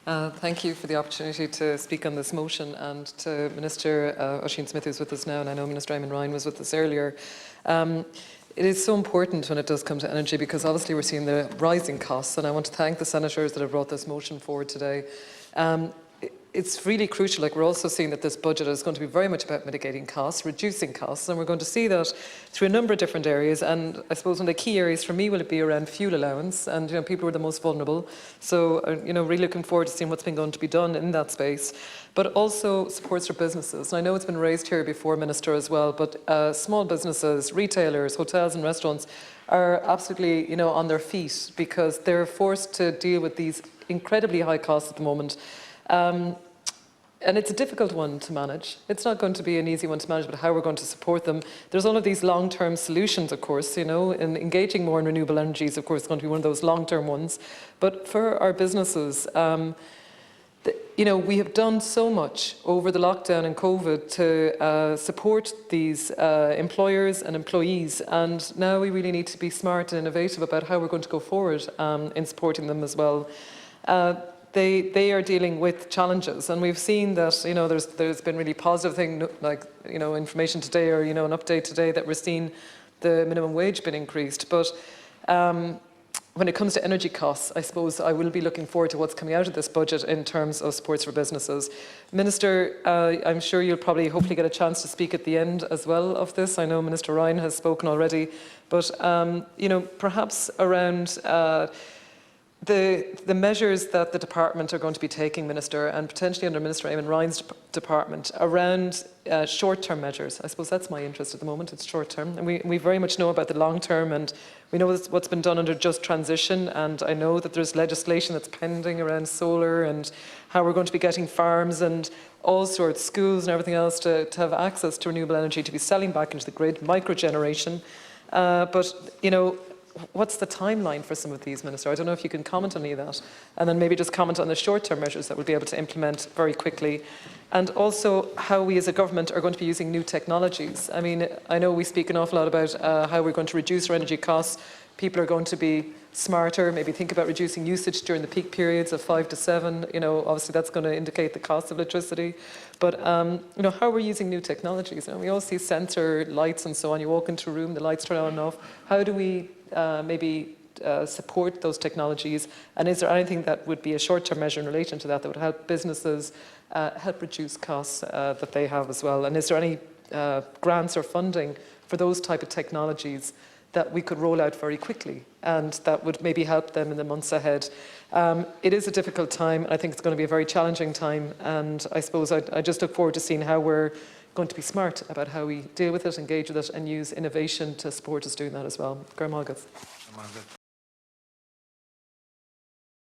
Thank you for the opportunity to speak on this motion, and to Minister Oisin Smith, who's with us now, and I know Minister Eamon Ryan was with us earlier. It is so important when it does come to energy, because obviously we're seeing the rising costs, and I want to thank the senators that have brought this motion forward today. It's really crucial. Like, we're also seeing that this budget is going to be very much about mitigating costs, reducing costs, and we're going to see that through a number of different areas. And I suppose one of the key areas for me will be around fuel allowance, and people are the most vulnerable. So really looking forward to seeing what's been going to be done in that space. But also supports for businesses. And I know it's been raised here before, Minister, as well, but small businesses, retailers, hotels and restaurants are absolutely on their feet, because they're forced to deal with these incredibly high costs at the moment. And it's a difficult one to manage. It's not going to be an easy one to manage, but how we're going to support them. There's all of these long-term solutions, of course, and engaging more in renewable energies, of course, is going to be one of those long-term ones. But for our businesses, we have done so much over the lockdown and COVID to support these employers and employees, and now we really need to be smart and innovative about how we're going to go forward in supporting them as well. They are dealing with challenges, and we've seen that there's been really positive thing, like information today, or an update today, that we're seeing the minimum wage been increased. But when it comes to energy costs, I suppose I will be looking forward to what's coming out of this budget in terms of supports for businesses. Minister, I'm sure you'll probably hopefully get a chance to speak at the end as well of this. I know Minister Ryan has spoken already, but perhaps around the measures that the department are going to be taking, Minister, and potentially under Minister Eamon Ryan's department, around short-term measures. I suppose that's my interest at the moment. It's short-term, and we very much know about the long-term, and we know what's been done under Just Transition, and I know that there's legislation that's pending around solar and how we're going to be getting farms and all sorts, schools and everything else to have access to renewable energy, to be selling back into the grid, microgeneration. What's the timeline for some of these, Minister? I don't know if you can comment on any of that. And then maybe just comment on the short-term measures that we'll be able to implement very quickly. And also how we as a government are going to be using new technologies. I mean, I know we speak an awful lot about how we're going to reduce our energy costs. People are going to be smarter, maybe think about reducing usage during the peak periods of 5 to 7. Obviously that's going to indicate the cost of electricity. But, how we're using new technologies. We all see sensor lights and so on. You walk into a room, the lights turn on and off. How do we support those technologies, and is there anything that would be a short-term measure in relation to that would help businesses help reduce costs that they have as well? And is there any grants or funding for those type of technologies that we could roll out very quickly and that would maybe help them in the months ahead? It is a difficult time. I think it's going to be a very challenging time, and I suppose I just look forward to seeing how we're going to be smart about how we deal with it, engage with it, and use innovation to support us doing that as well. Garmagas.